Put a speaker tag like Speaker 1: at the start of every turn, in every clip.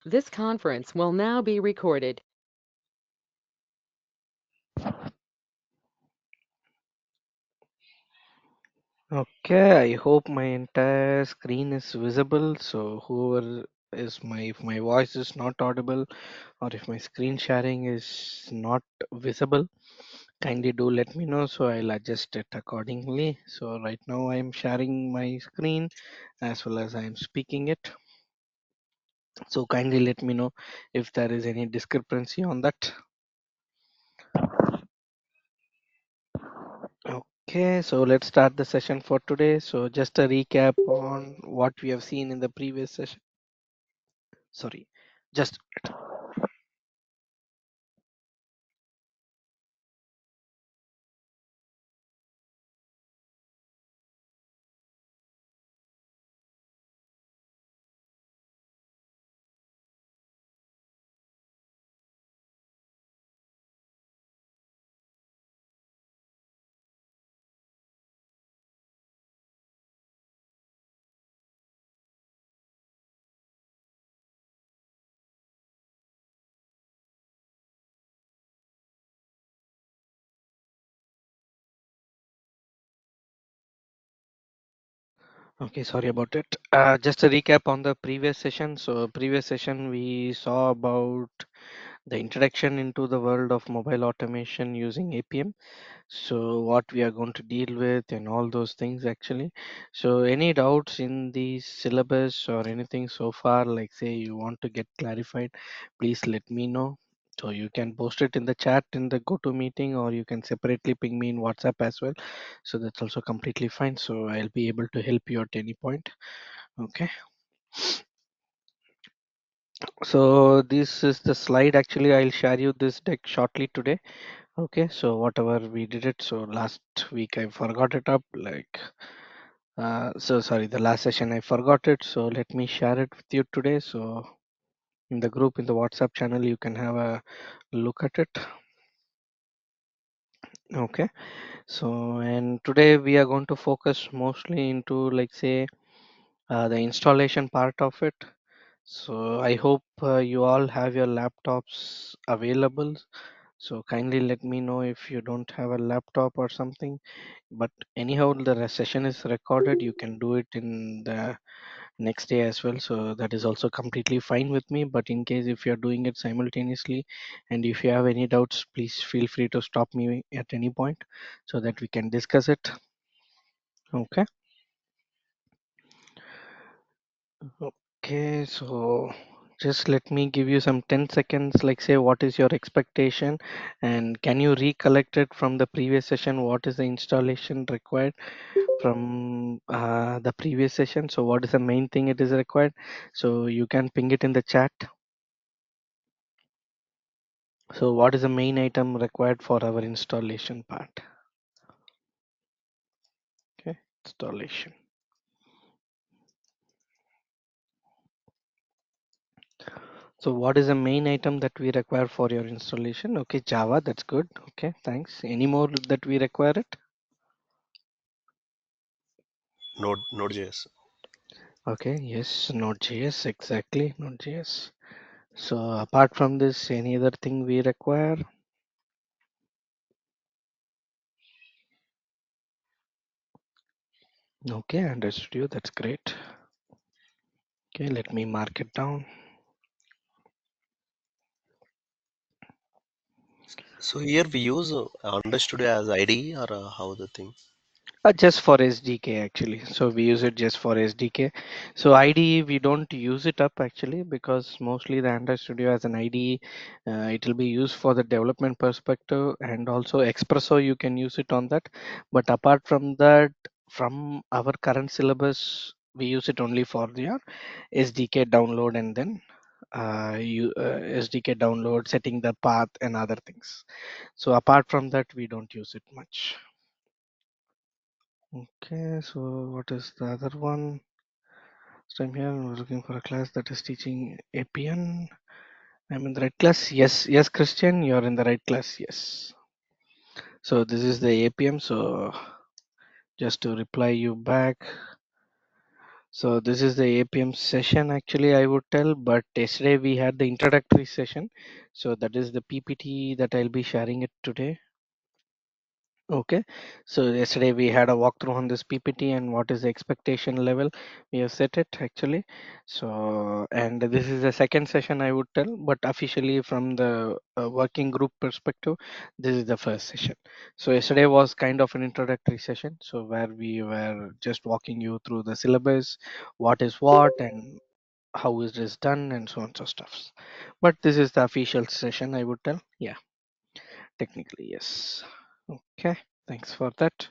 Speaker 1: This conference will now be recorded.
Speaker 2: Okay, I hope my entire screen is visible. So whoever is if my voice is not audible or if my screen sharing is not visible, kindly do let me know so I'll adjust it accordingly. So right now I am sharing my screen as well as I am speaking it. So kindly let me know if there is any discrepancy on that. Okay, so let's start the session for today. So just a recap on what we have seen in the previous session. Sorry, just okay, sorry about it. Just a recap on the previous session. So previous session we saw about the introduction into the world of mobile automation using Appium. So what we are going to deal with and all those things actually. So any doubts in the syllabus or anything so far, like say you want to get clarified, please let me know. So you can post it in the chat in the go-to meeting, or you can separately ping me in WhatsApp as well. So that's also completely fine. So I'll be able to help you at any point. Okay. So this is the slide. Actually, I'll share you this deck shortly today. Okay. So whatever we did it. So last week I forgot it up. So sorry, the last session I forgot it. So let me share it with you today. So in the group in the WhatsApp channel, you can have a look at it. Okay. So and today we are going to focus mostly into like say the installation part of it. So I hope you all have your laptops available. So kindly let me know if you don't have a laptop or something. But anyhow, the session is recorded. You can do it in the next day as well. So that is also completely fine with me. But in case if you're doing it simultaneously and if you have any doubts, please feel free to stop me at any point so that we can discuss it. Okay. Okay, so just let me give you some 10 seconds, like say what is your expectation and can you recollect it from the previous session? What is the installation required from the previous session? So what is the main thing it is required? So you can ping it in the chat. So what is the main item required for our installation part? Okay, installation. So what is the main item that we require for your installation? Okay, Java, that's good. Okay, thanks. Any more that we require it?
Speaker 3: Node.js.
Speaker 2: Okay, yes, Node.js, exactly, Node.js. So apart from this, any other thing we require? Okay, understood you, that's great. Okay, let me mark it down.
Speaker 3: So here we use Understudio as IDE or how the thing.
Speaker 2: Just for SDK actually. So we use it just for SDK. So IDE we don't use it up actually because mostly the Android Studio as an IDE, it will be used for the development perspective and also Expresso you can use it on that. But apart from that, from our current syllabus, we use it only for the SDK download and then SDK download, setting the path and other things. So apart from that, we don't use it much. Okay, so what is the other one? So I'm here looking for a class that is teaching Appium. I'm in the right class. Yes, yes, Christian, you're in the right class. Yes. So this is the Appium. So just to reply you back. So this is the Appium session actually I would tell, but yesterday we had the introductory session. So that is the PPT that I'll be sharing it today. Okay, so yesterday we had a walkthrough on this PPT and what is the expectation level. We have set it actually. So, and this is the second session I would tell, but officially from the working group perspective, this is the first session. So yesterday was kind of an introductory session. So where we were just walking you through the syllabus, what is what and how is this done and so on so stuffs. But this is the official session I would tell. Yeah, technically, yes. Okay, thanks for that.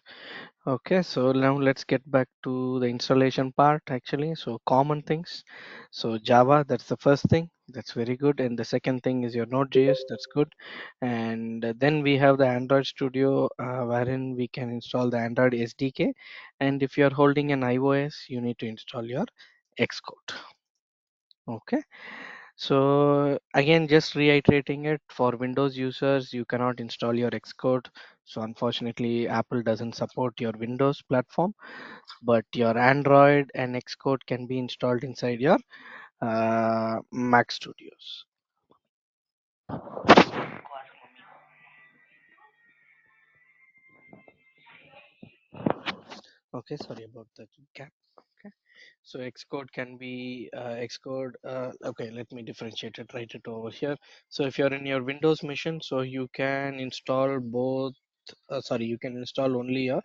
Speaker 2: Okay, so now let's get back to the installation part actually. So common things. So Java, that's the first thing. That's very good. And the second thing is your Node.js. That's good. And then we have the Android Studio, wherein we can install the Android SDK. And if you're holding an iOS, you need to install your Xcode. Okay. So again, just reiterating it for Windows users, you cannot install your Xcode. So unfortunately, Apple doesn't support your Windows platform, but your Android and Xcode can be installed inside your Mac Studios. Okay, sorry about the gap. Okay, so Xcode can be Xcode. Okay, let me differentiate it. Write it over here. So if you're in your Windows machine, so you can install both. Sorry, you can install only your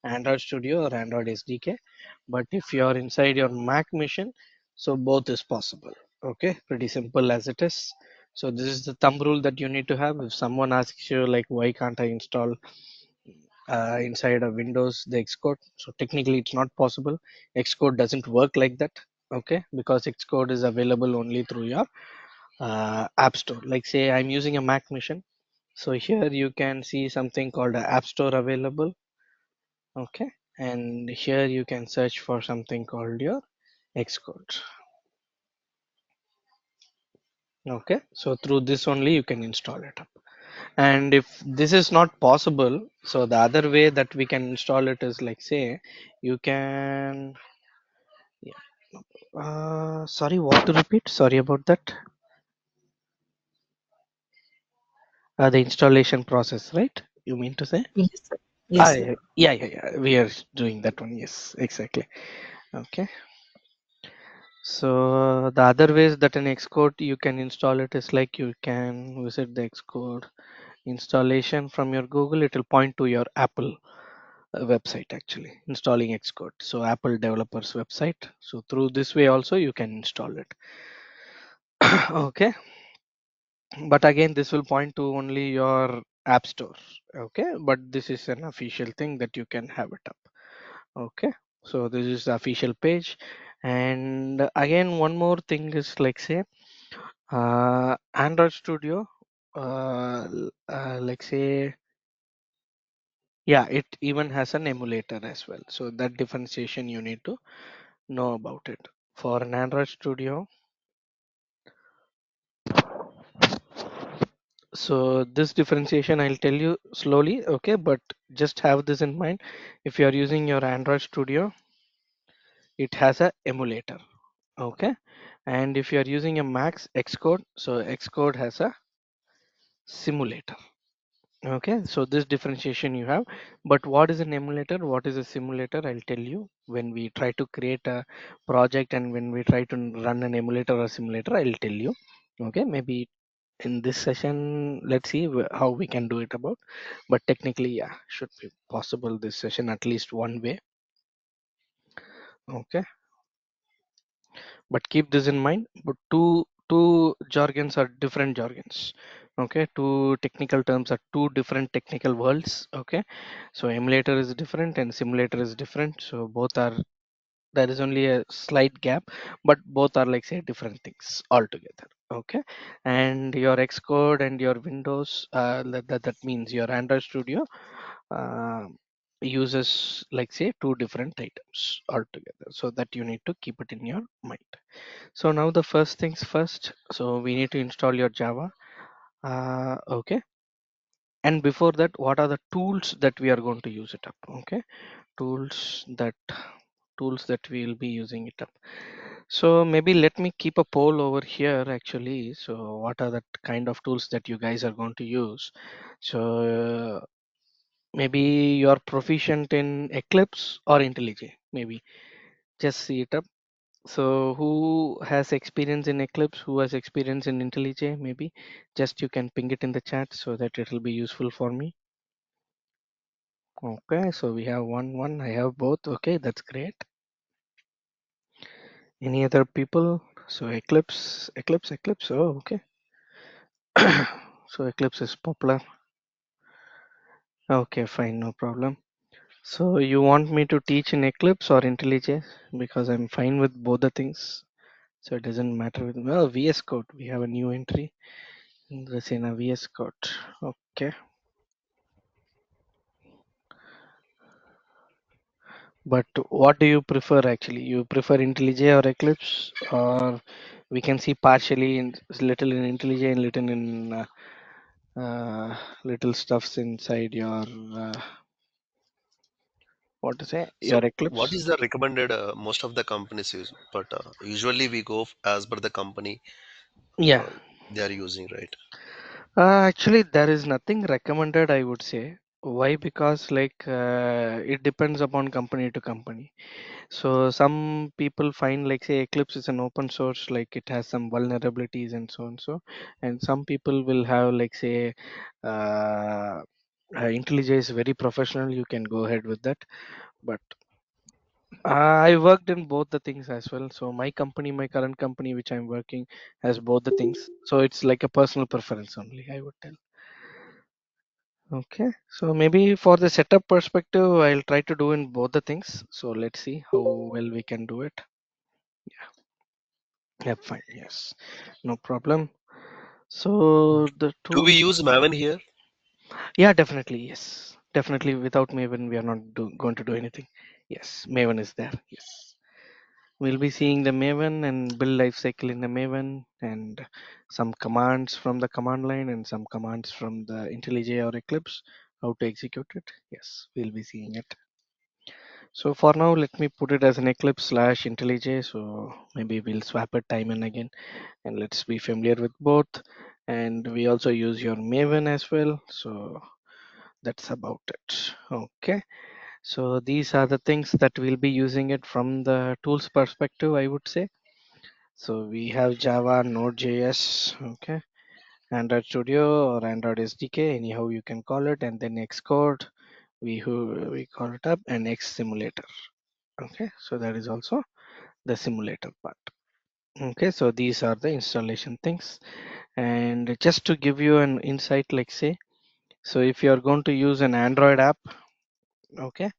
Speaker 2: Android Studio or Android SDK. But if you're inside your Mac machine, so both is possible. Okay, pretty simple as it is. So this is the thumb rule that you need to have. If someone asks you like, why can't I install inside a Windows the Xcode? So technically it's not possible. Xcode doesn't work like that. Okay, because Xcode is available only through your App Store. Like say I'm using a Mac machine. So here you can see something called a App Store available. Okay, and here you can search for something called your Xcode. Okay, so through this only you can install it up. And if this is not possible, so the other way that we can install it is like say you can, yeah, sorry, what to repeat? Sorry about that. The installation process, right? You mean to say?
Speaker 4: Yes, sir.
Speaker 2: Ah,
Speaker 4: Yes, sir.
Speaker 2: yeah. We are doing that one. Yes, exactly. Okay. So the other ways that an Xcode you can install it is like you can visit the Xcode installation from your Google. It will point to your Apple website actually installing Xcode. So Apple developers website. So through this way also you can install it. Okay, but again this will point to only your App Store. Okay, but this is an official thing that you can have it up. Okay, so this is the official page. And again one more thing is like say Android Studio, like say, yeah, it even has an emulator as well. So that differentiation you need to know about it. For an Android Studio, so this differentiation I'll tell you slowly, okay, but just have this in mind. If you are using your Android Studio, it has a emulator, okay, and if you are using a Mac Xcode, so Xcode has a simulator. Okay, so this differentiation you have, but what is an emulator? What is a simulator? I'll tell you when we try to create a project and when we try to run an emulator or simulator, I'll tell you. Okay, maybe in this session, let's see how we can do it about, but technically, yeah, should be possible this session at least one way. Okay, but keep this in mind. But two jargons are different jargons. Okay, two technical terms are two different technical worlds. Okay, so emulator is different and simulator is different. So both are, there is only a slight gap, but both are like say different things altogether. Okay, and your Xcode and your Windows, that means your Android Studio uh, uses like say two different items altogether. So that you need to keep it in your mind. So now the first things first. So we need to install your Java. Okay. And before that, what are the tools that we are going to use it up? Okay. Tools that tools that we will be using it up. So maybe let me keep a poll over here actually. So what are the kind of tools that you guys are going to use? So maybe you're proficient in Eclipse or IntelliJ, maybe just see it up. So who has experience in Eclipse? Who has experience in IntelliJ? Maybe just you can ping it in the chat so that it will be useful for me. Okay, so we have one. I have both. Okay, that's great. Any other people? So Eclipse. Oh, okay. So Eclipse is popular. Okay, fine, no problem. So you want me to teach in Eclipse or IntelliJ? Because I'm fine with both the things. So it doesn't matter with well VS Code. We have a new entry. Let's in a VS Code. Okay. But what do you prefer actually? You prefer IntelliJ or Eclipse, or we can see partially in little in IntelliJ and little stuffs inside your what to say
Speaker 3: So
Speaker 2: your
Speaker 3: what
Speaker 2: Eclipse.
Speaker 3: is the recommended most of the companies use? But usually we go as per the company
Speaker 2: Yeah,
Speaker 3: they are using, right?
Speaker 2: actually there is nothing recommended. I would say why because it depends upon company to company. So some people find like say Eclipse is an open source, like it has some vulnerabilities and so and so, and some people will have like say uh, IntelliJ is very professional. You can go ahead with that, but I worked in both the things as well. So my company, my current company, which I'm working, has both the things. So it's like a personal preference only, I would tell. Okay, so maybe for the setup perspective, I'll try to do in both the things. So let's see how well we can do it. Yeah, fine. Yes, no problem. So the
Speaker 3: Do we
Speaker 2: tools,
Speaker 3: use Maven here?
Speaker 2: yeah, definitely, yes, definitely. Without Maven, we are not going to do anything. Yes, Maven is there. Yes, we'll be seeing the Maven and build lifecycle in the Maven and some commands from the command line and some commands from the IntelliJ or Eclipse, how to execute it. Yes, we'll be seeing it. So for now, let me put it as an Eclipse slash IntelliJ. So maybe we'll swap it time and again, and let's be familiar with both. And we also use your Maven as well. So that's about it. Okay. So these are the things that we'll be using it from the tools perspective, I would say. So we have Java, Node.js, okay, Android Studio or Android SDK, anyhow you can call it, and then Xcode, we call it up, and X Simulator. Okay, so that is also the simulator part. Okay, so these are the installation things. And just to give you an insight, like say, so if you are going to use an Android app, okay,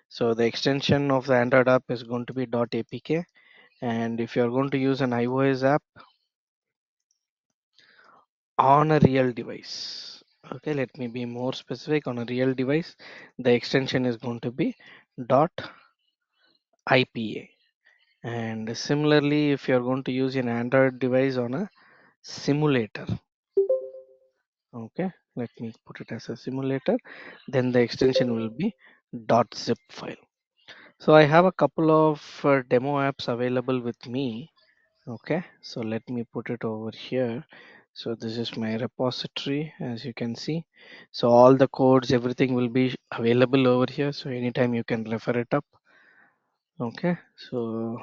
Speaker 2: so the extension of the Android app is going to be .apk. And if you are going to use an iOS app on a real device, okay, let me be more specific, on a real device, the extension is going to be .ipa. And similarly, if you are going to use an Android device on a simulator, okay, let me put it as a simulator, then the extension will be .zip file. So I have a couple of demo apps available with me. Okay, so let me put it over here. So this is my repository, as you can see. So all the codes, everything will be available over here. So anytime you can refer it up. Okay, so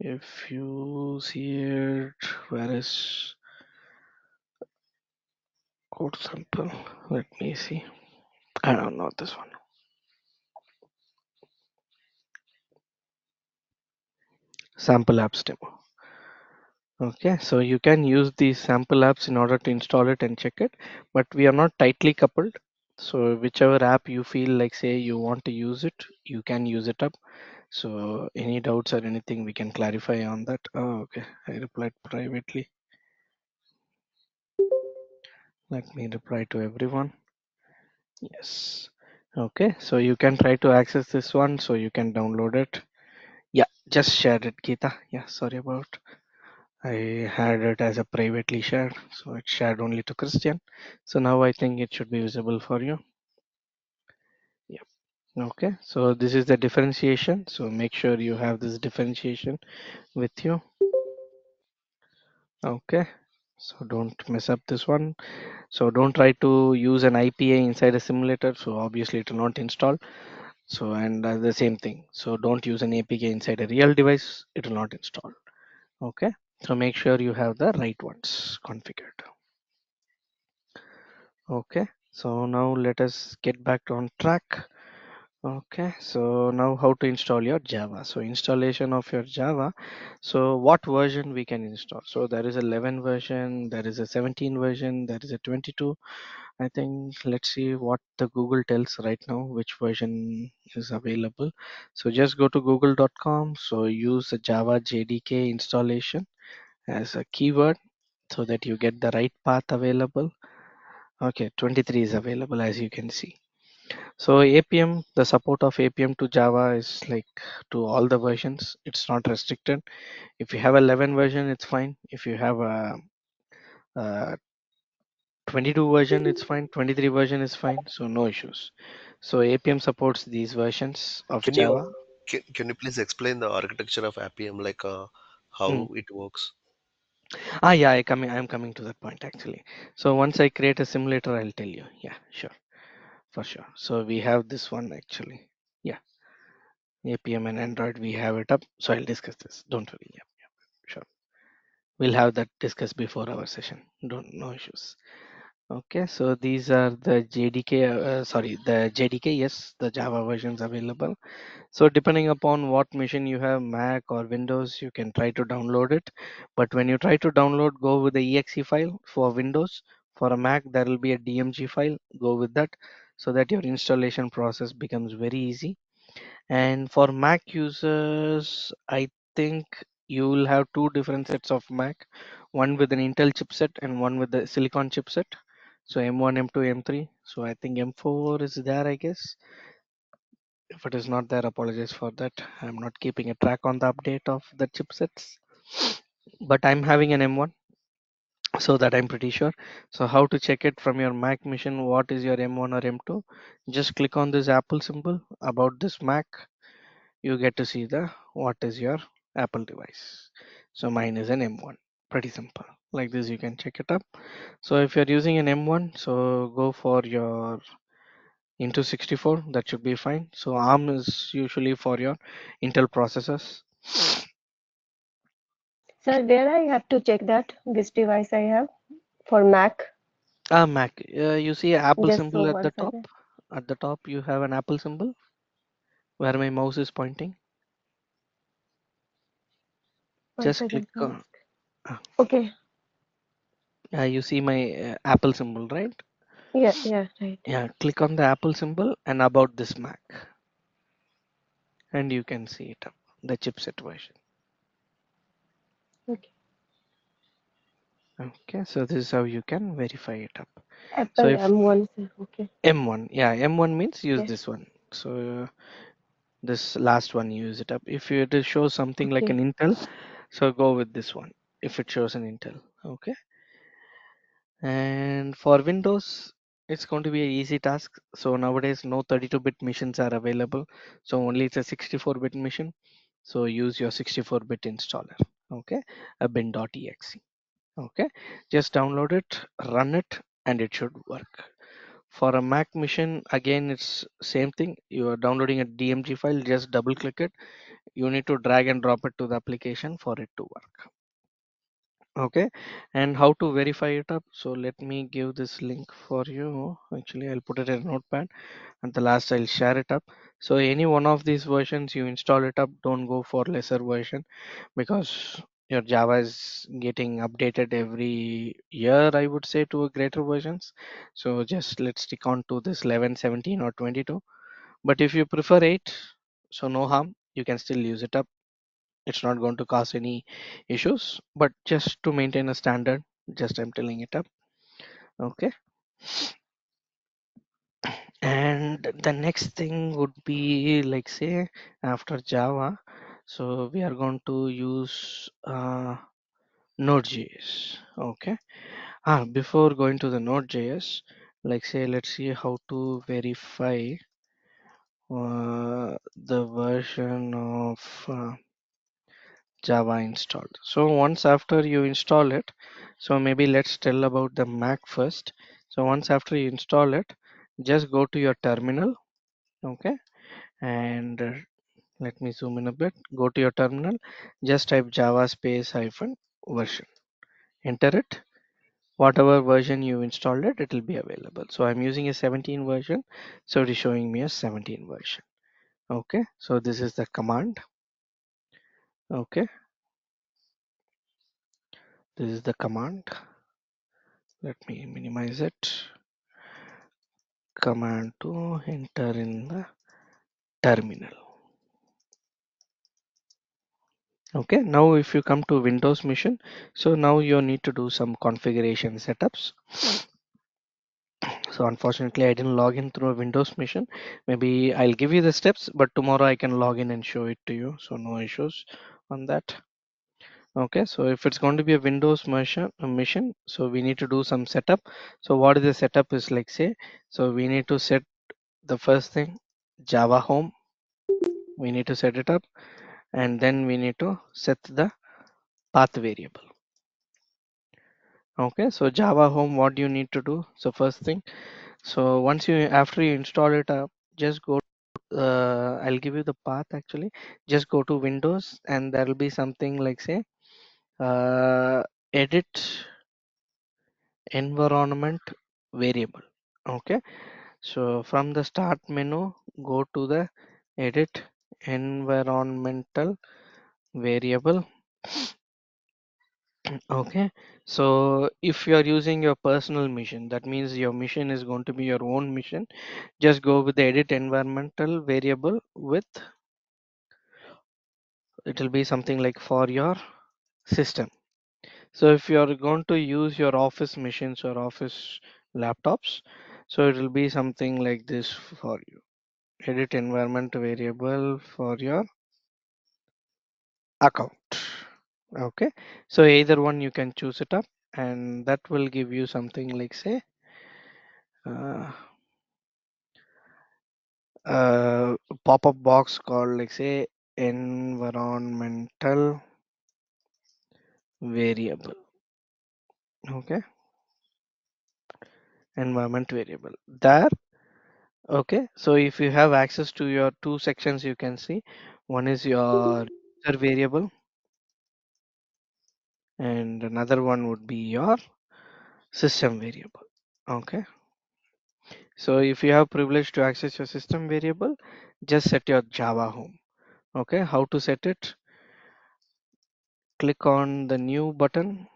Speaker 2: if you see it, where is code sample? Let me see. I don't know this one. Sample apps demo. Okay, so you can use these sample apps in order to install it and check it, but we are not tightly coupled. So whichever app you feel like say you want to use it, you can use it up. So any doubts or anything we can clarify on that. Oh, okay, I replied privately. Let me reply to everyone. Yes. Okay, so you can try to access this one so you can download it. Yeah, just shared it, Geeta. Yeah, sorry about. I had it as a privately shared, so it's shared only to Christian. So now I think it should be visible for you. Yeah. Okay, so this is the differentiation. So make sure you have this differentiation with you. Okay, so don't mess up this one. So don't try to use an IPA inside a simulator. So obviously it will not install. So and the same thing. So don't use an APK inside a real device. It will not install. Okay, so make sure you have the right ones configured. Okay, so now let us get back on track. Okay, so now how to install your Java. So installation of your Java. So what version we can install? So there is a 11 version, there is a 17 version, there is a 22. I think let's see what the Google tells right now, which version is available. So just go to google.com. So use the Java JDK installation as a keyword so that you get the right path available. Okay, 23 is available as you can see. So Appium, the support of Appium to Java is like to all the versions. It's not restricted. If you have 11 version, it's fine. If you have a 22 version, it's fine. 23 version is fine. So no issues. So Appium supports these versions of
Speaker 3: Can you
Speaker 2: Java.
Speaker 3: can you please explain the architecture of Appium, like
Speaker 2: Mm.
Speaker 3: how it works?
Speaker 2: Yeah, I'm coming to that point actually. So once I create a simulator, I'll tell you. Yeah, sure, for sure. So we have this one actually. Yeah, Appium and Android, we have it up. So I'll discuss this. Don't worry. Yeah, sure. We'll have that discussed before our session. Don't no issues. Okay, so these are the JDK. The JDK. Yes, the Java versions available. So depending upon what machine you have, Mac or Windows, you can try to download it. But when you try to download, go with the exe file for Windows. For a Mac, there will be a DMG file. Go with that so that your installation process becomes very easy. And for Mac users, I think you will have two different sets of Mac, one with an Intel chipset and one with the Silicon chipset. So M1, M2, M3. So I think M4 is there, I guess. If it is not there, apologize for that. I'm not keeping a track on the update of the chipsets, but I'm having an M1, so that I'm pretty sure. So how to check it from your Mac machine? What is your M1 or M2? Just click on this Apple symbol about this Mac. You get to see the what is your Apple device. So mine is an M1. Pretty simple. Like this, you can check it up. So if you're using an M1, so go for your into 64. That should be fine. So ARM is usually for your Intel processors.
Speaker 4: Sir, where I have to check that which device I have for Mac?
Speaker 2: Mac. You see a Apple
Speaker 4: Just so
Speaker 2: symbol at the
Speaker 4: one
Speaker 2: top.
Speaker 4: second.
Speaker 2: At the top, you have an Apple symbol where my mouse is pointing.
Speaker 4: One
Speaker 2: Just click
Speaker 4: second, please.
Speaker 2: on. Uh,
Speaker 4: Okay.
Speaker 2: you see my Apple symbol, right?
Speaker 4: Yeah, yeah, right.
Speaker 2: Yeah. Click on the Apple symbol and about this Mac, and you can see it up. The chipset version.
Speaker 4: Okay.
Speaker 2: Okay. So this is how you can verify it up. So
Speaker 4: Apple
Speaker 2: if
Speaker 4: M1, sir. Okay.
Speaker 2: M1, yeah, M1 means use
Speaker 4: Yes.
Speaker 2: this one. So this last one, use it up. If it shows something like
Speaker 4: Okay.
Speaker 2: an Intel, so go with this one if it shows an Intel. Okay, and for Windows it's going to be an easy task. So nowadays no 32-bit machines are available, so only it's a 64-bit machine. So use your 64-bit installer. Okay, a bin.exe. Okay, just download it, run it, and it should work. For a Mac machine, again it's same thing. You are downloading a DMG file, just double click it. You need to drag and drop it to the application for it to work. Okay, and how to verify it up? So let me give this link for you. Actually, I'll put it in a notepad, and the last I'll share it up. So any one of these versions you install it up, don't go for lesser version, because your Java is getting updated every year, I would say, to a greater versions. So just let's stick on to this 11, 17 or 22. But if you prefer 8, so no harm, you can still use it up. It's not going to cause any issues, but just to maintain a standard, just I'm telling it up. Okay, and the next thing would be like, say, after Java, so we are going to use Node.js. Okay, before going to the Node.js, like, say, let's see how to verify the version of Java installed. So once after you install it, so maybe let's tell about the Mac first. So once after you install it, just go to your terminal, okay, and let me zoom in a bit. Go to your terminal, just type Java space hyphen version, enter it. Whatever version you installed it, it will be available. So I'm using a 17 version, so it is showing me a 17 version. Okay, so this is the command. Okay, this is the command. Let me minimize it. Command to enter in the terminal. Okay, now if you come to Windows Mission, so now you need to do some configuration setups. So unfortunately I didn't log in through a Windows Mission. Maybe I'll give you the steps, but tomorrow I can log in and show it to you, so no issues on that. Okay, so if it's going to be a Windows mission, so we need to do some setup. So what is the setup is like, say, so we need to set the first thing, Java home. We need to set it up, and then we need to set the path variable. Okay, so Java home, what you need to do? So first thing, so once you after you install it up, just go. I'll give you the path actually. Just go to Windows, and there will be something like, say, edit environment variable. Okay, so from the start menu, go to the edit environmental variable. Okay, so if you are using your personal mission, that means your mission is going to be your own mission. Just go with the edit environmental variable with, it will be something like for your system. So if you are going to use your office machines or office laptops, so it will be something like this for you. Edit environment variable for your account. Okay, so either one you can choose it up, and that will give you something like, say, uh, uh, pop-up box called like, say, environmental variable. Okay, environment variable there. Okay, so if you have access to your two sections, you can see one is your user variable and another one would be your system variable. Okay, so if you have privilege to access your system variable, just set your Java home. Okay, how to set it? Click on the new button.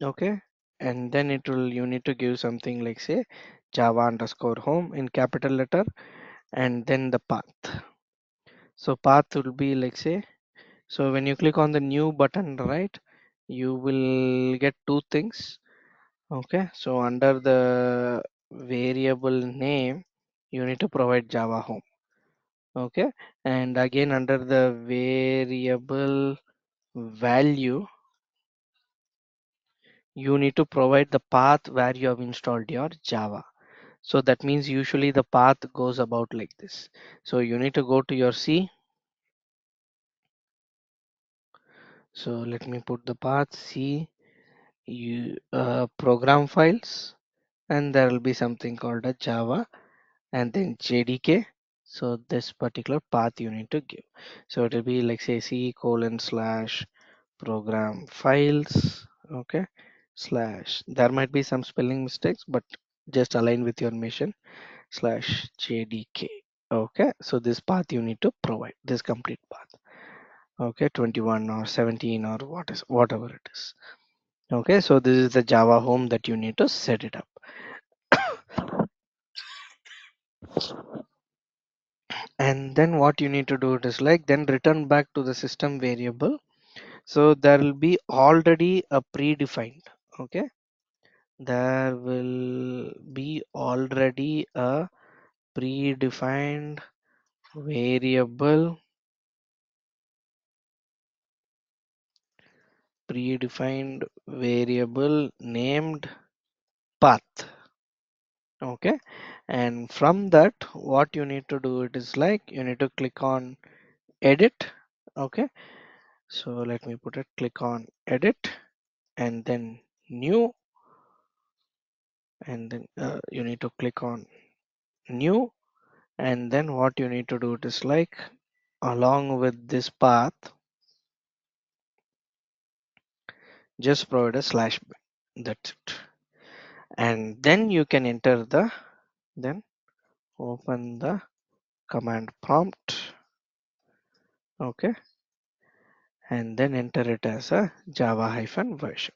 Speaker 2: Okay, and then it will, you need to give something like, say, Java underscore home in capital letter, and then the path. So path will be like, say, so when you click on the new button, right, you will get two things. Okay, so under the variable name, you need to provide Java home. Okay, and again under the variable value, you need to provide the path where you have installed your Java. So that means usually the path goes about like this. So you need to go to your C. So let me put the path C, you program files, and there will be something called a Java and then JDK. So this particular path you need to give. So it will be like, say, C colon slash program files. Okay, slash, there might be some spelling mistakes, but just align with your mission, slash JDK. Okay, so this path you need to provide this complete path. Okay, 21 or 17 or whatever it is. Okay, so this is the Java home that you need to set it up. And then what you need to do it is like, then return back to the system variable. So there will be already a predefined. Okay, there will be already a predefined variable, named path. Okay, And from that, what you need to do, it is like you need to click on edit. Okay, so let me put it, click on edit and then new, and then you need to click on new, and then what you need to do, it is like along with this path, just provide a slash, that's it. And then you can enter the, then open the command prompt. Okay, and then enter it as a java hyphen version,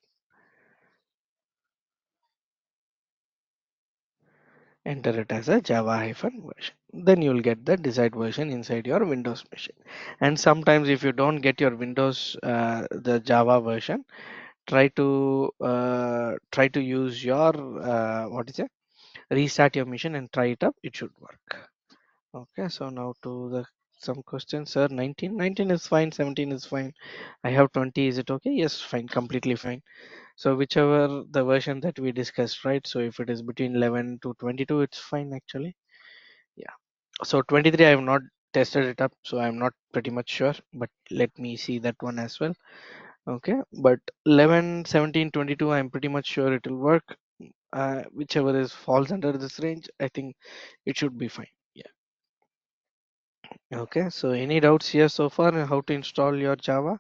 Speaker 2: enter it as a java hyphen version, then you'll get the desired version inside your windows machine. And sometimes if you don't get your windows the java version, try to use your what is it, restart your machine and try it up, it should work. Okay, so now to the some questions. Sir, 19 is fine, 17 is fine, I have 20, is it okay? Yes, fine, completely fine. So whichever the version that we discussed, right? So if it is between 11 to 22, it's fine actually. Yeah. So 23, I have not tested it up, so I'm not pretty much sure, but let me see that one as well. Okay, but 11, 17, 22, I'm pretty much sure it will work. Whichever is falls under this range, I think it should be fine. Yeah. Okay, so any doubts here so far on how to install your Java?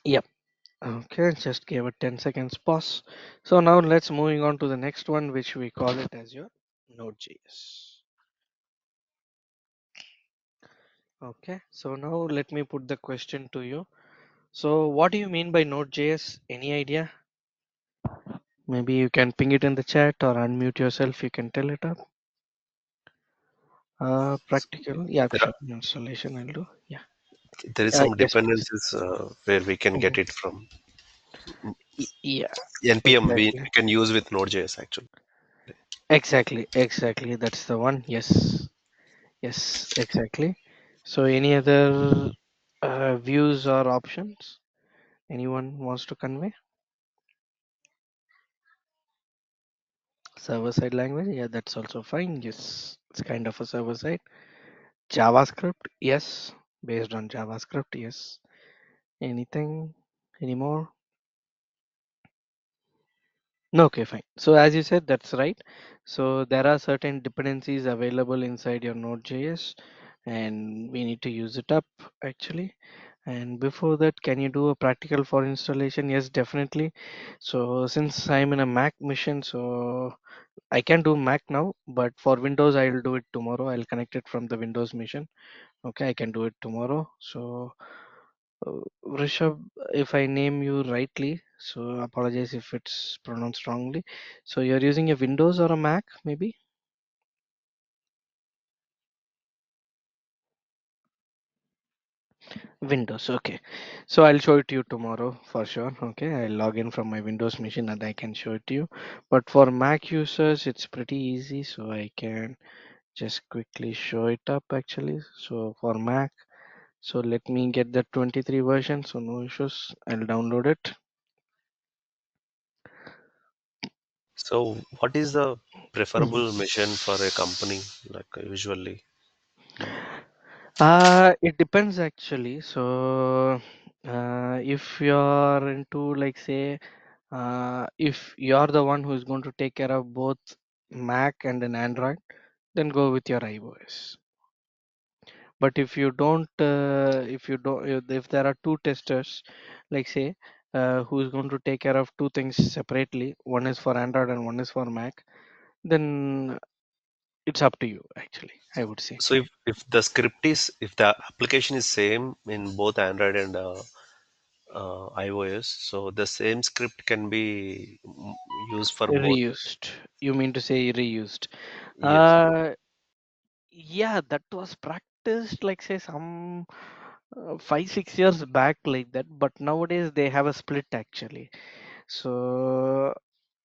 Speaker 2: Yep. Okay, just give it 10 seconds pause. So now let's moving on to the next one, which we call it as your Node.js. Okay, so now let me put the question to you. So what do you mean by Node.js? Any idea? Maybe you can ping it in the chat or unmute yourself. You can tell it up.
Speaker 3: So
Speaker 2: Practical. Yeah,
Speaker 3: there
Speaker 2: sure. Installation I'll do. Yeah.
Speaker 3: there is some
Speaker 2: Yes, please.
Speaker 3: dependencies where we can
Speaker 2: Mhm.
Speaker 3: get it from
Speaker 2: Yeah,
Speaker 3: npm. We
Speaker 2: exactly.
Speaker 3: can use with Node.js actually.
Speaker 2: Exactly. That's the one. Yes. Yes, exactly. So any other views or options anyone wants to convey? Server side language. Yeah, that's also fine. Yes, it's kind of a server side. JavaScript. Yes. Based on JavaScript. Yes. Anything anymore? No, okay, fine. So as you said, that's right. So there are certain dependencies available inside your Node.js, and we need to use it up actually. And before that, can you do a practical for installation? Yes, definitely. So since I'm in a Mac mission, so I can do Mac now, but for Windows, I'll do it tomorrow. I'll connect it from the Windows mission. Okay, I can do it tomorrow. So Rishabh, if I name you rightly, so apologize if it's pronounced wrongly. So you're using a Windows or a Mac, maybe? Windows, okay. So I'll show it to you tomorrow for sure. Okay, I'll log in from my Windows machine and I can show it to you. But for Mac users, it's pretty easy. So I can just quickly show it up actually. So for Mac, so let me get the 23 version. So no issues. I'll download it.
Speaker 3: So what is the
Speaker 2: Mhm.
Speaker 3: preferable mission for a company like usually?
Speaker 2: It depends actually. So, if you're into like say, if you're the one who's going to take care of both Mac and an Android, then go with your iOS. But if there are two testers, like say, who's going to take care of two things separately, one is for Android and one is for Mac, then it's up to you actually, I would say.
Speaker 3: So if the script is if the application is same in both Android and iOS, so the same script can be used for both.
Speaker 2: Reused. You mean to say reused?
Speaker 3: Yes.
Speaker 2: Uh, yeah, that was practiced like say some 5 6 years back like that. But nowadays they have a split actually. So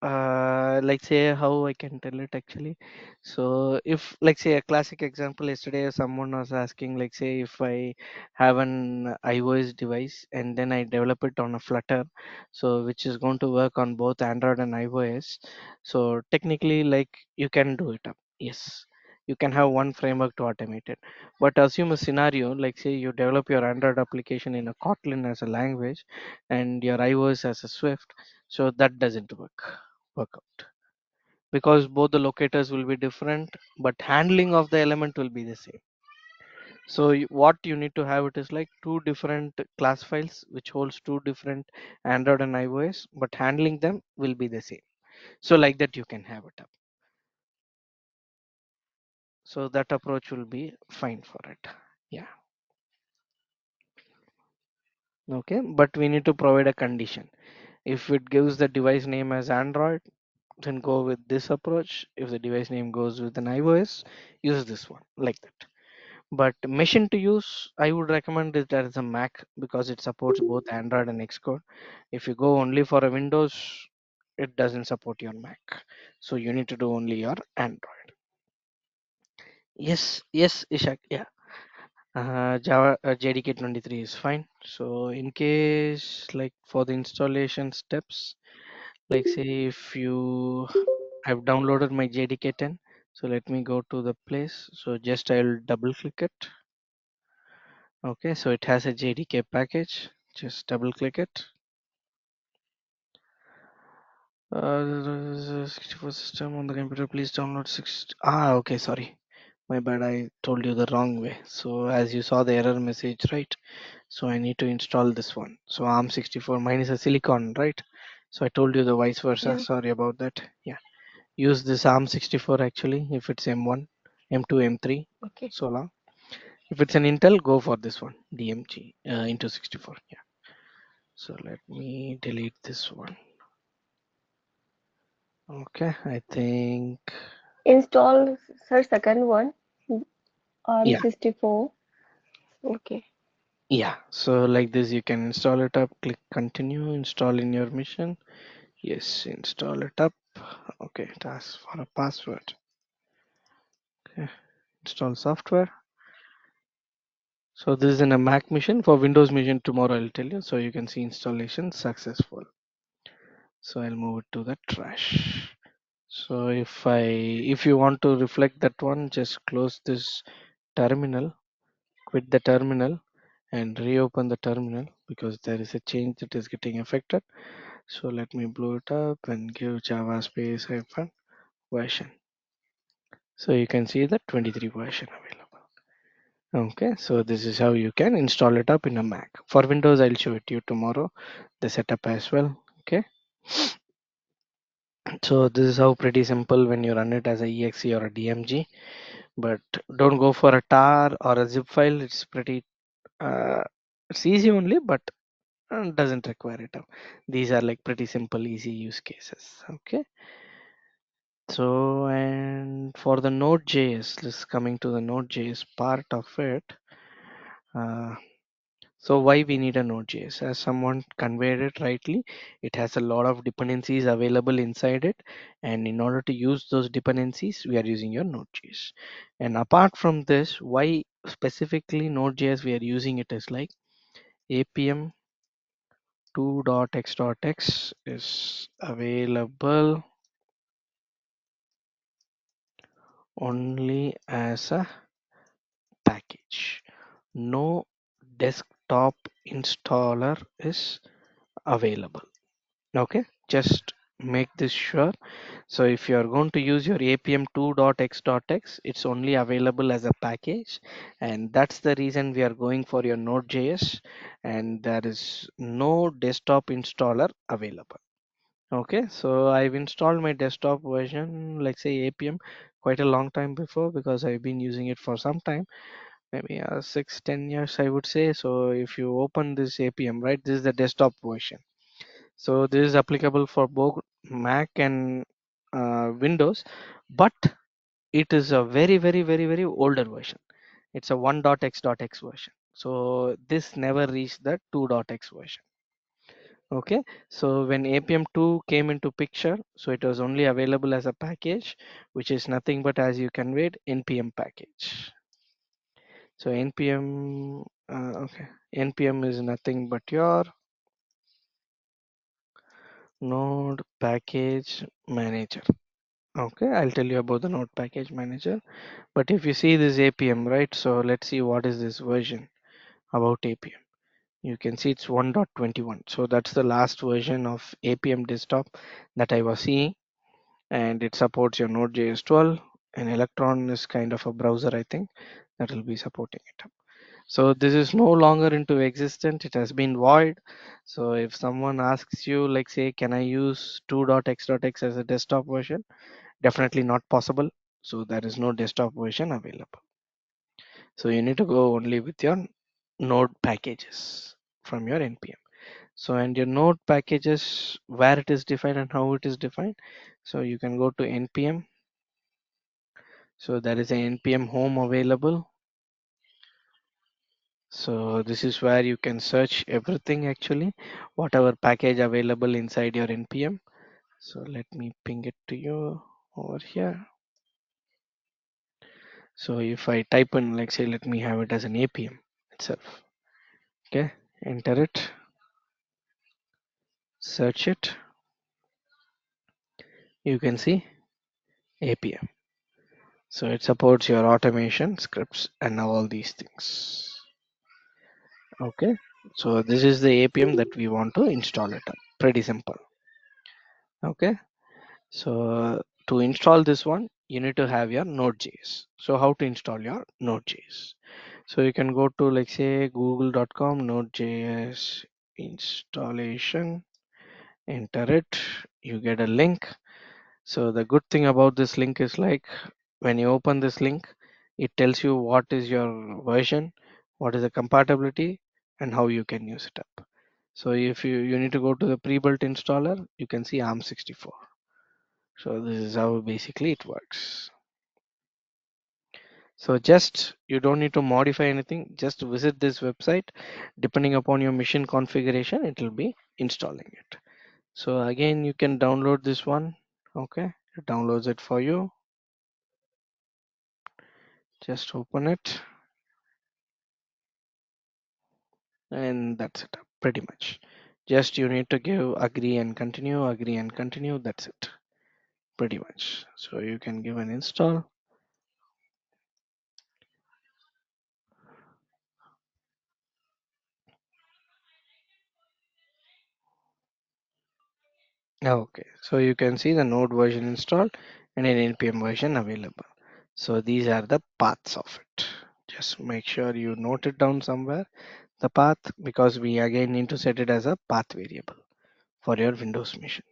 Speaker 2: like say how I can tell it actually. So if like say a classic example, yesterday someone was asking like say if I have an iOS device and then I develop it on a Flutter, so which is going to work on both Android and iOS. So technically like you can do it up. Yes. You can have one framework to automate it. But assume a scenario like say you develop your Android application in a Kotlin as a language and your iOS as a Swift, so that doesn't work out because both the locators will be different but handling of the element will be the same. So what you need to have it is like two different class files which holds two different Android and iOS, but handling them will be the same. So like that you can have it up. So that approach will be fine for it. Yeah. Okay, but we need to provide a condition. If it gives the device name as Android, then go with this approach. If the device name goes with an iOS, use this one like that. But machine to use, I would recommend it as a Mac because it supports both Android and Xcode. If you go only for a Windows, it doesn't support your Mac. So you need to do only your Android. Yes, Ishak. Yeah. Java JDK 23 is fine. So in case like for the installation steps, like say if you I've downloaded my JDK 10. So let me go to the place. So just I'll double click it. Okay, so it has a JDK package. Just double click it. 64 system on the computer. Please download 6. Okay, sorry. My bad. I told you the wrong way. So as you saw the error message, right? So I need to install this one. So ARM64. Mine is a silicon, right? So I told you the vice versa.
Speaker 4: Yeah.
Speaker 2: Sorry about that. Yeah. Use this ARM64 actually. If it's M1, M2, M3,
Speaker 4: Okay.
Speaker 2: so long. If it's an Intel, go for this one. DMG into 64. Yeah. So let me delete this one. Okay, I think
Speaker 4: Install, sir, second one,
Speaker 2: yeah,
Speaker 4: ARM64. Okay.
Speaker 2: yeah. So like this, you can install it up. Click continue. Install in your mission. Yes, install it up. Okay, it asks for a password. Okay, install software. So this is in a Mac mission. For Windows mission, tomorrow I'll tell you. So you can see installation successful. So I'll move it to the trash. So if you want to reflect that one, just close this terminal, quit the terminal and reopen the terminal because there is a change that is getting affected. So let me blow it up and give Java space hyphen version. So you can see the 23 version available. Okay, so this is how you can install it up in a Mac. For Windows, I'll show it to you tomorrow, the setup as well. Okay, so this is how pretty simple when you run it as a exe or a DMG, but don't go for a tar or a zip file. It's pretty it's easy only, but doesn't require it. These are like pretty simple, easy use cases. Okay. So, and for the Node.js, this coming to the Node.js part of it. Uh, so why we need a Node.js? As someone conveyed it rightly, it has a lot of dependencies available inside it. And in order to use those dependencies, we are using your Node.js. And apart from this, why specifically Node.js we are using it is like Appium 2.x.x is available only as a package. No desktop installer is available. Okay, just make this sure. So if you are going to use your Appium 2.x.x, it's only available as a package, and that's the reason we are going for your Node.js, and there is no desktop installer available. Okay, so I've installed my desktop version, like say Appium, quite a long time before because I've been using it for some time, maybe 6-10 years, I would say. So if you open this Appium, right, this is the desktop version. So this is applicable for both Mac and Windows, but it is a very older version. It's a 1.x.x version. So this never reached the 2.x version. Okay, so when Appium 2 came into picture, so it was only available as a package, which is nothing but, as you conveyed, npm package. So npm, okay, npm is nothing but your node package manager. Okay, I'll tell you about the node package manager. But if you see this Appium, right? So let's see what is this version about Appium. You can see it's 1.21. So that's the last version of Appium desktop that I was seeing, and it supports your Node.js 12, and Electron is kind of a browser, I think, that will be supporting it. So this is no longer into existence. It has been void. So if someone asks you, like, say, can I use 2.x.x as a desktop version? Definitely not possible. So there is no desktop version available. So you need to go only with your node packages from your npm. So, and your node packages, where it is defined and how it is defined. So you can go to npm. So there is a npm home available. So this is where you can search everything, actually, whatever package available inside your npm. So let me ping it to you over here. So if I type in, like, say, let me have it as an Appium itself. Okay, enter it, search it. You can see Appium. So it supports your automation scripts and all these things. Okay, so this is the Appium that we want to install it. Pretty simple. Okay, so to install this one, you need to have your Node.js. So how to install your Node.js? So you can go to, like, say, google.com Node.js installation, enter it, you get a link. So the good thing about this link is, like, when you open this link, it tells you what is your version, what is the compatibility, and how you can use it up. So if you need to go to the pre-built installer, you can see ARM64. So this is how basically it works. So just, you don't need to modify anything, just visit this website. Depending upon your machine configuration, it will be installing it. So again, you can download this one. Okay, it downloads it for you. Just open it, and that's it, pretty much. Just you need to give agree and continue, that's it, pretty much. So you can give an install. Okay, so you can see the node version installed and an npm version available. So these are the paths of it. Just make sure you note it down somewhere, the path, because we again need to set it as a path variable for your Windows machine.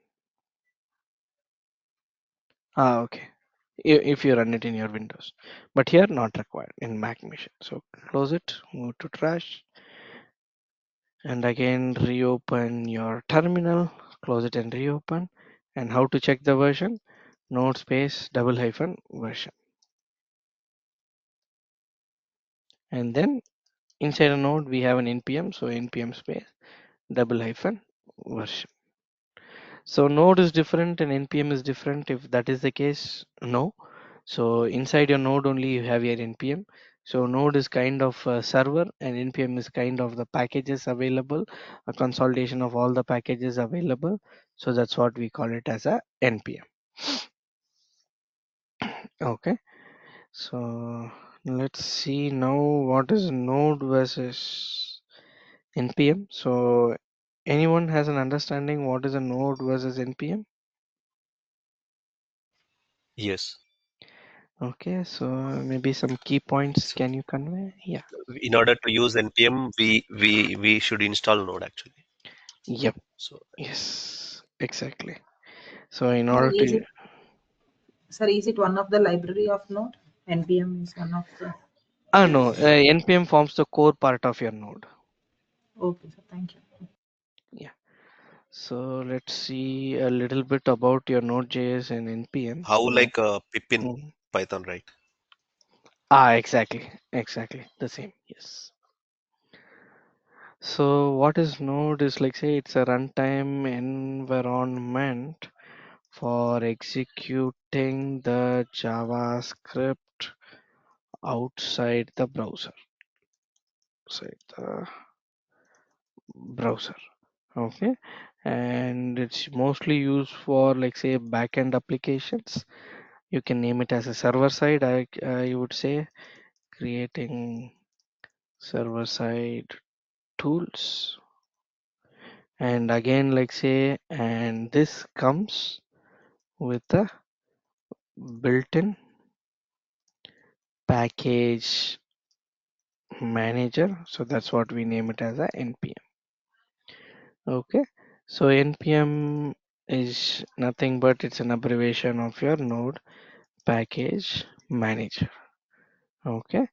Speaker 2: Okay, if you run it in your Windows, but here not required in Mac machine. So close it, move to trash, and again reopen your terminal, close it and reopen. And how to check the version? Node space double hyphen version, and then inside a node we have an npm, so npm space double hyphen version. So node is different and npm is different. If that is the case, no. So inside your node only you have your npm. So node is kind of a server and npm is kind of the packages available, a consolidation of all the packages available. So that's what we call it as a npm. Okay, so let's see now what is node versus npm. So anyone has an understanding what is a node versus npm?
Speaker 3: Yes.
Speaker 2: Okay, so maybe some key points
Speaker 3: So
Speaker 2: can you convey? Yeah.
Speaker 3: in order to use npm, we should install Node actually.
Speaker 2: Yep.
Speaker 3: So
Speaker 2: Yes. Exactly. So in
Speaker 5: Sir,
Speaker 2: order to
Speaker 5: is it one of the library of Node? NPM is one of the.
Speaker 2: no, npm forms the core part of your node.
Speaker 5: Okay, sir. Thank you.
Speaker 2: Yeah. So let's see a little bit about your Node.js and npm.
Speaker 3: how
Speaker 2: So
Speaker 3: like pip in
Speaker 2: mm,
Speaker 3: Python, right?
Speaker 2: exactly the same. Yes. So what is Node is like say it's a runtime environment for executing the JavaScript outside the browser. Outside the browser. Okay, and it's mostly used for like say backend applications. You can name it as a server side. I would say creating server side tools, and again like say, and this comes with a built-in package manager. So that's what we name it as a npm. Okay, so npm is nothing but it's an abbreviation of your node package manager. Okay,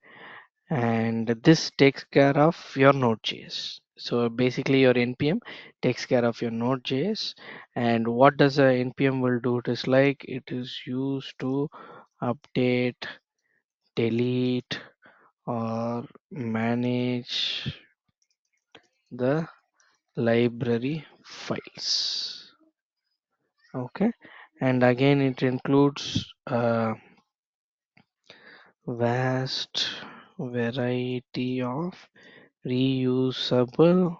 Speaker 2: and this takes care of your node.js. So basically your npm takes care of your node.js, and what does a npm will do? It is like it is used to update, delete, or manage the library files. Okay, and again it includes vast variety of reusable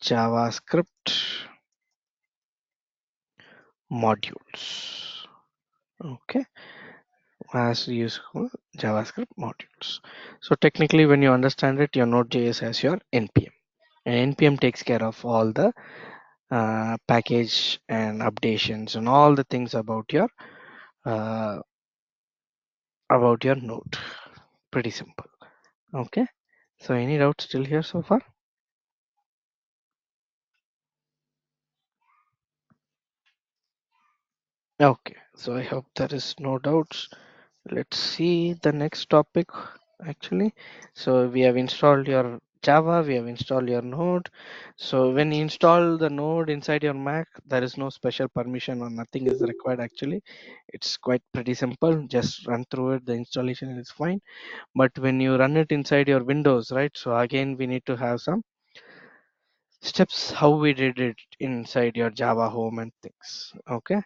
Speaker 2: JavaScript modules. Okay, as useful JavaScript modules. So technically, when you understand it, your Node.js has your npm, and npm takes care of all the package and updations and all the things uh, about your node. Pretty simple. Okay. So any doubts still here so far? Okay. So I hope there is no doubts. Let's see the next topic actually. So we have installed your Java, we have installed your node. So when you install the node inside your Mac, there is no special permission or nothing is required actually. It's quite pretty simple. Just run through it. The installation is fine. But when you run it inside your Windows, right? So again, we need to have some steps how we did it inside your Java home and things. Okay.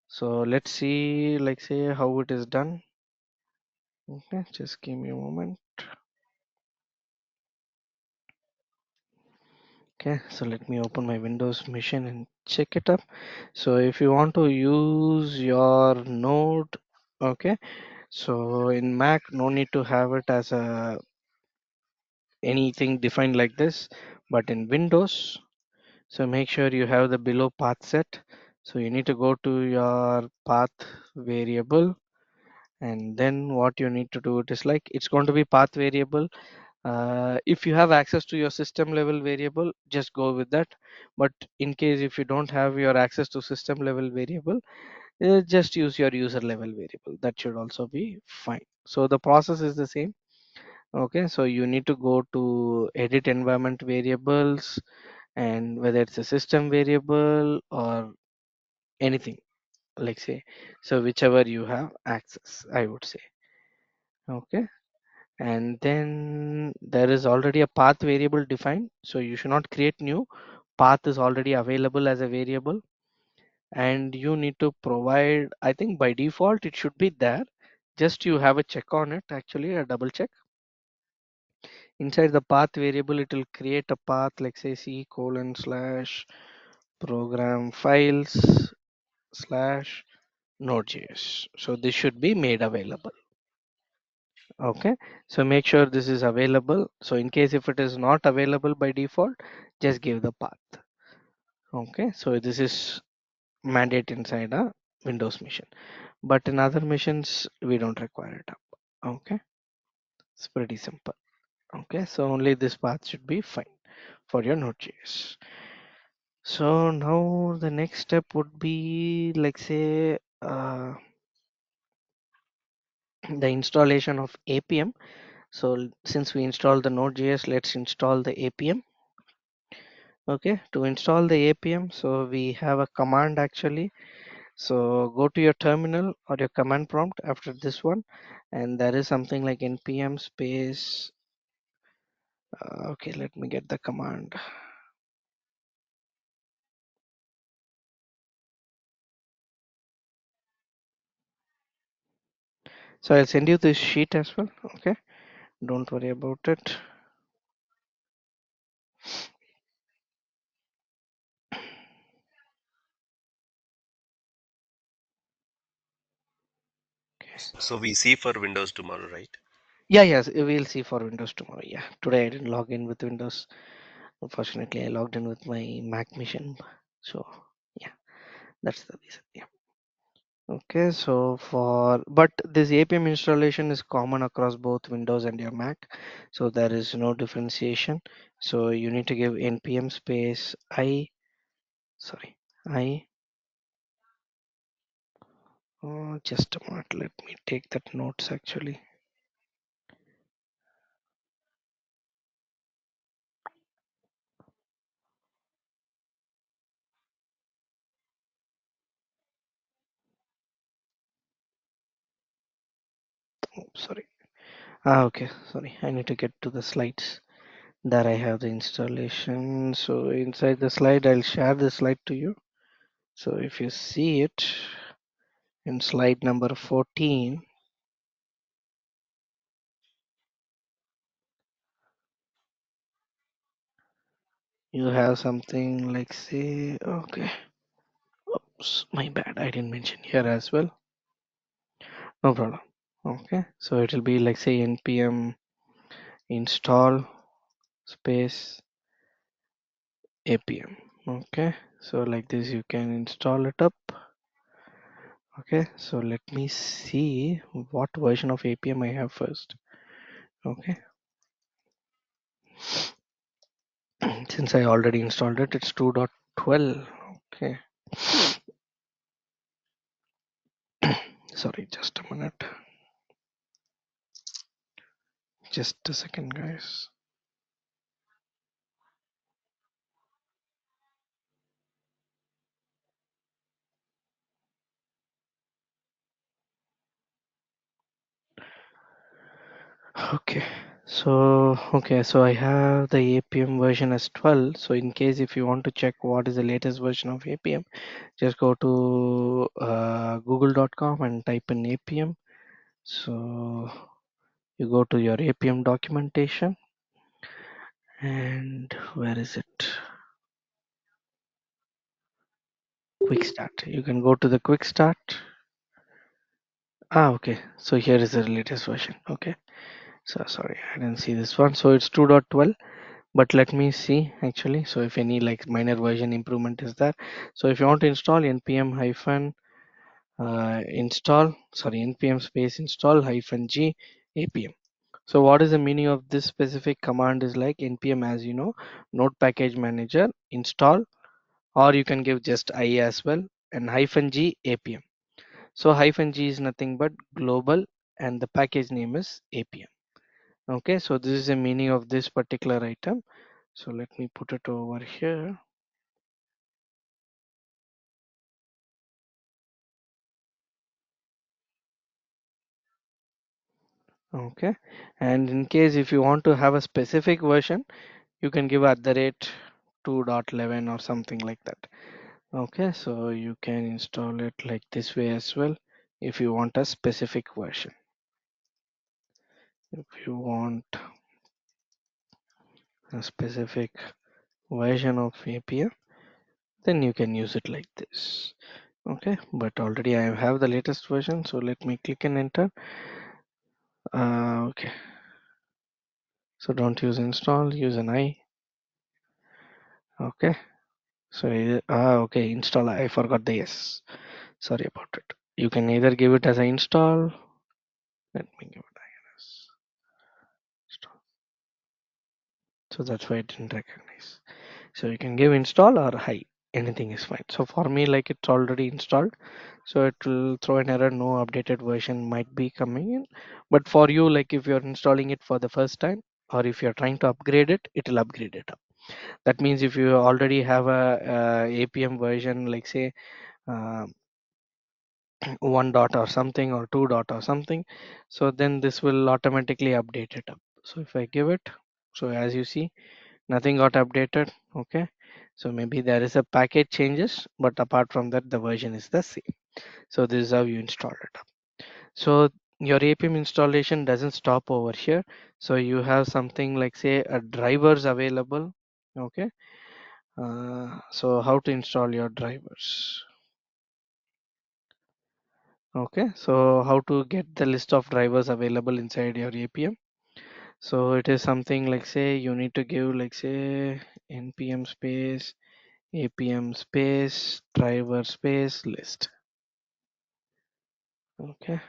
Speaker 2: So let's see, like say how it is done. Okay, just give me a moment. Okay, so let me open my Windows machine and check it up. So if you want to use your node, okay, so in Mac, no need to have it as a anything defined like this, but in Windows, so make sure you have the below path set. So you need to go to your path variable, and then what you need to do it is like it's going to be path variable. If you have access to your system level variable, just go with that. But in case if you don't have your access to system level variable, just use your user level variable. That should also be fine. So the process is the same. Okay, so you need to go to edit environment variables, and whether it's a system variable or anything, like say, so whichever you have access, I would say. Okay, and then there is already a path variable defined, so you should not create new. Path is already available as a variable, and you need to provide, I think by default it should be there, just you have a check on it, actually a double check. Inside the path variable it will create a path like say c colon slash program files slash node.js. So this should be made available. Okay, so make sure this is available. So in case if it is not available by default, just give the path. Okay, so this is mandate inside a Windows machine, but in other machines we don't require it. Okay, it's pretty simple. Okay, so only this path should be fine for your Node.js. So now the next step would be like say the installation of Appium. So since we installed the Node.js, let's install the Appium. Okay, to install the Appium, so we have a command actually. So go to your terminal or your command prompt after this one, and there is something like npm space Okay, let me get the command. So I'll send you this sheet as well. Okay, don't worry about it.
Speaker 3: So we see for Windows tomorrow, right?
Speaker 2: Yeah, yes, we'll see for Windows tomorrow. Yeah, today I didn't log in with Windows. Unfortunately, I logged in with my Mac machine. So yeah, that's the reason. Yeah. Okay, so but this Appium installation is common across both Windows and your Mac, so there is no differentiation. So you need to give npm space I. Just a moment, let me take that notes actually. Oh, sorry. Okay, sorry. I need to get to the slides. There I have the installation. So inside the slide, I'll share the slide to you. So if you see it in slide number 14, you have something like say, okay, oops, my bad. I didn't mention here as well. No problem. Okay, so it will be like say npm install space Appium. Okay, so like this you can install it up. Okay, so let me see what version of Appium I have first. Okay, since I already installed it, it's 2.12. Okay, sorry, just a minute, just a second, guys. Okay, so I have the Appium version as 12. So in case if you want to check what is the latest version of Appium, just go to google.com and type in Appium. So you go to your Appium documentation, and where is it? Quick start. You can go to the quick start. Okay, so here is the latest version. Okay, so sorry, I didn't see this one. So it's 2.12, but let me see actually. So if any like minor version improvement is there. So if you want to install npm hyphen install, sorry, npm space install hyphen g Appium. So what is the meaning of this specific command is like npm, as you know, node package manager install, or you can give just I as well, and hyphen G Appium. So hyphen G is nothing but global and the package name is Appium. Okay, so this is the meaning of this particular item. So let me put it over here. Okay, and in case if you want to have a specific version, you can give at the rate 2.11 or something like that. Okay, so you can install it like this way as well if you want a specific version. If you want a specific version of Appium, then you can use it like this. Okay, but already I have the latest version, so let me click and enter. Okay, so don't use install, use an I. Okay, so okay, install. I forgot the yes. Sorry about it. You can either give it as an install. Let me give it as install. So that's why it didn't recognize. So you can give install or hi, anything is fine. So for me, like it's already installed, so it will throw an error, no updated version might be coming in. But for you, like if you're installing it for the first time, or if you're trying to upgrade it, it will upgrade it up. That means if you already have a Appium version, like say uh, 1 dot or something, or 2 dot or something, so then this will automatically update it up. So if I give it, So as you see, nothing got updated. Okay, so maybe there is a package changes, but apart from that the version is the same. So this is how you install it. So your Appium installation doesn't stop over here. So you have something like say a drivers available. Okay, so how to install your drivers? Okay, so how to get the list of drivers available inside your Appium? So it is something like say you need to give like say npm space apm space driver space list. Okay,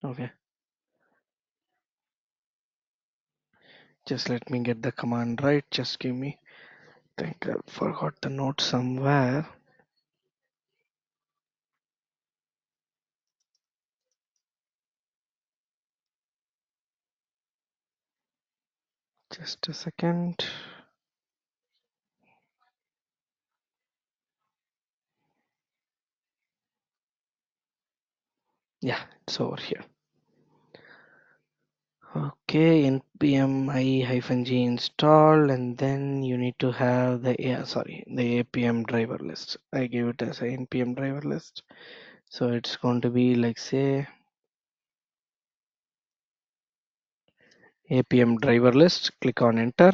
Speaker 2: okay, just let me get the command right. Just give me. Think I forgot the note somewhere. Just a second. Yeah, it's over here. Okay, npm i-g install, and then you need to have the the apm driver list. I gave it as a npm driver list, so it's going to be like say apm driver list. Click on enter.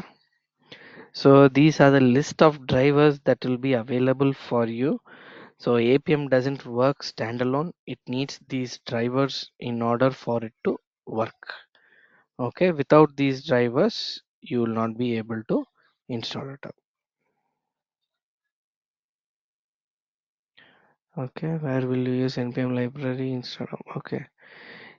Speaker 2: So these are the list of drivers that will be available for you. So apm doesn't work standalone, it needs these drivers in order for it to work. Okay, without these drivers you will not be able to install it up. Okay, where will you use npm library instead of? Okay,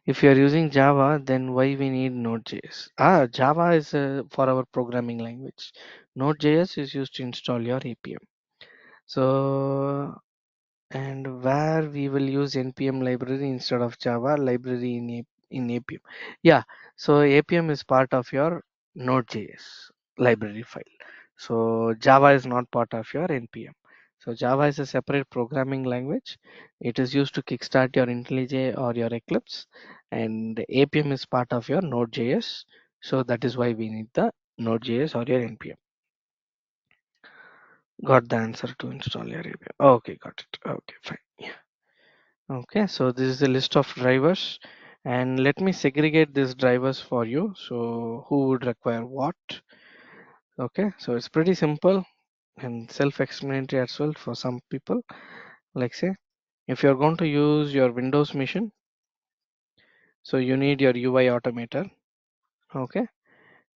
Speaker 2: if you are using java, then why we need node.js? Java is for our programming language. Node.js is used to install your apm. So and where we will use npm library instead of java library in appium. Yeah, so appium is part of your node.js library file. So java is not part of your npm. So java is a separate programming language. It is used to kickstart your IntelliJ or your Eclipse, and appium is part of your node.js. So that is why we need the node.js or your npm. Got the answer to install your appium. Okay, got it. Okay, fine. Yeah. Okay, so this is a list of drivers, and let me segregate these drivers for you. So who would require what? Okay, so it's pretty simple and self-explanatory as well for some people. Like say, if you're going to use your Windows machine, so you need your UI automator. Okay,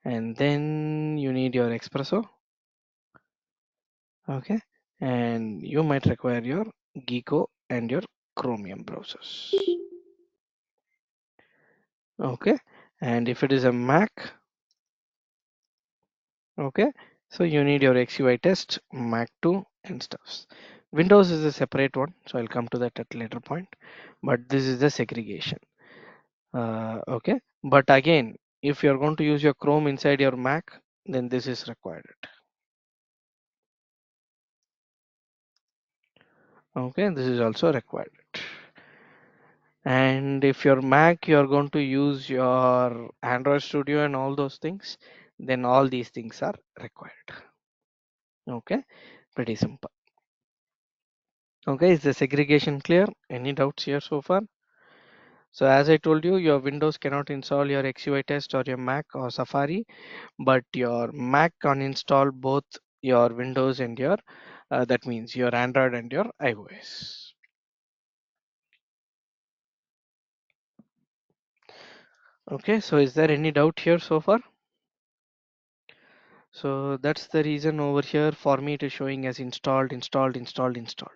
Speaker 2: and then you need your Espresso. Okay, and you might require your Gecko and your Chromium browsers. Okay, and if it is a Mac, okay, so you need your xui test, mac 2 and stuffs. Windows is a separate one, so I'll come to that at later point, but this is the segregation. Okay, but again, if you're going to use your Chrome inside your Mac, then this is required. Okay, this is also required. And if your Mac you're going to use your Android Studio and all those things, then all these things are required. Okay, pretty simple. Okay, is the segregation clear? Any doubts here so far? So as I told you, your Windows cannot install your XUI test or your Mac or Safari, but your Mac can install both your Windows and your that means your Android and your iOS. Okay, so is there any doubt here so far? So that's the reason over here for me it is showing as installed, installed, installed, installed.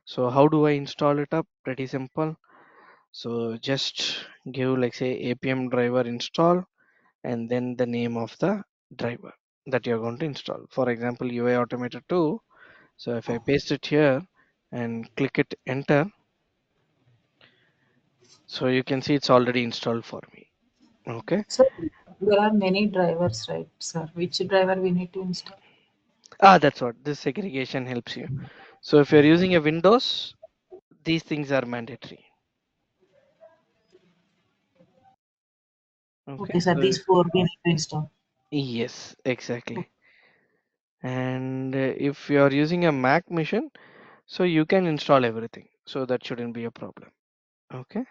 Speaker 2: So how do I install it up? Pretty simple. So just give like say apm driver install and then the name of the driver that you're going to install. For example, UI Automator 2. So if I paste it here and click it enter, so you can see it's already installed for me. Okay.
Speaker 5: So there are many drivers, right, sir? Which driver we need to install?
Speaker 2: That's what this segregation helps you. So if you're using a Windows, these things are mandatory. Okay,
Speaker 5: Okay, sir.
Speaker 2: so
Speaker 5: These four we need to install.
Speaker 2: yes, exactly. And if you are using a Mac machine, so you can install everything. So that shouldn't be a problem. Okay.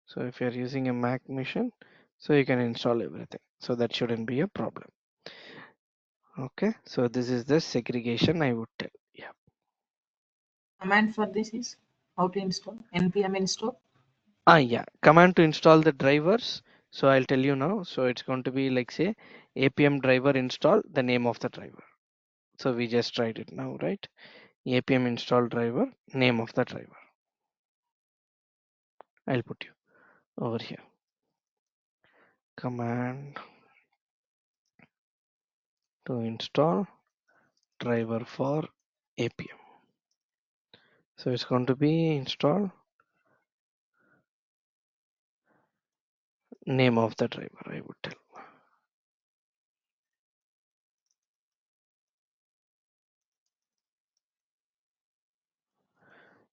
Speaker 2: So if you're using a Mac machine, so you can install everything. So that shouldn't be a problem. Okay. So this is the segregation I would tell. Yeah.
Speaker 5: Command for this is how to install npm install.
Speaker 2: Yeah. Command to install the drivers. So I'll tell you now. So it's going to be like say Appium driver install the name of the driver. So we just tried it now, right? Appium install driver, name of the driver. I'll put you over here. Command to install driver for Appium. So it's going to be install name of the driver, I would tell.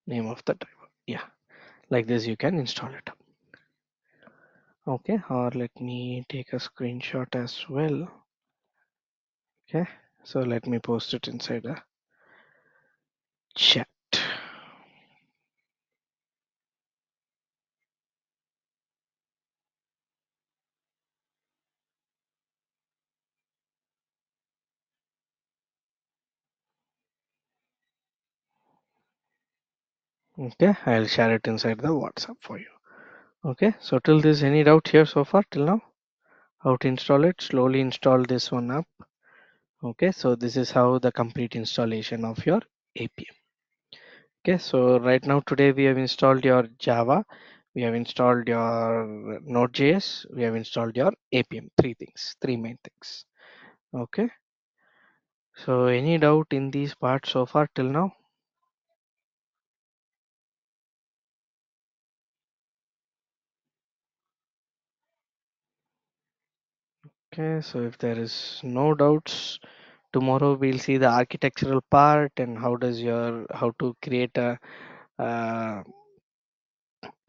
Speaker 2: Name of the driver. Yeah. Like this you can install it. Okay. Or let me take a screenshot as well. Okay. So let me post it inside a chat. Okay. I'll share it inside the WhatsApp for you. Okay. So till this, any doubt here so far till now? How to install it? Slowly install this one up. Okay. So this is how the complete installation of your Appium. Okay. So right now today we have installed your Java. We have installed your Node.js. We have installed your Appium. Three things, three main things. Okay. So any doubt in these parts so far till now? Okay. So if there is no doubts, tomorrow we'll see the architectural part and how to create a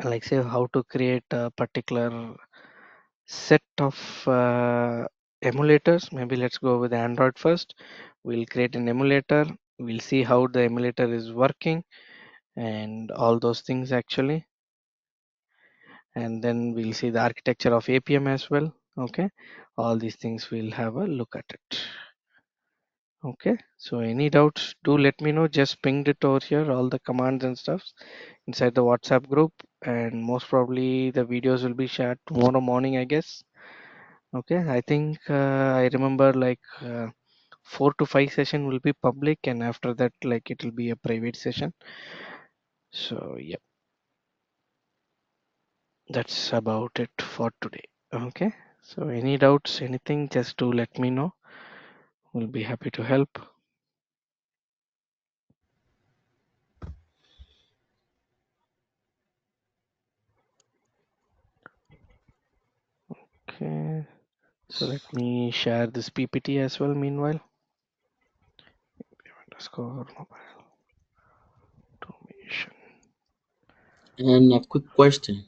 Speaker 2: like say how to create a particular set of emulators. Maybe let's go with Android first. We'll create an emulator. We'll see how the emulator is working and all those things actually. And then we'll see the architecture of Appium as well. Okay. All these things we'll have a look at it. Okay. So any doubts, do let me know. Just pinged it over here, all the commands and stuff inside the WhatsApp group. And most probably the videos will be shared tomorrow morning, I guess. Okay, I think I remember like 4 to 5 session will be public, and after that, like it will be a private session. So yep, that's about it for today. Okay, so any doubts, anything, just do let me know. We'll be happy to help. Okay, so let me share this PPT as well. Meanwhile, underscore mobile automation.
Speaker 6: And a quick question: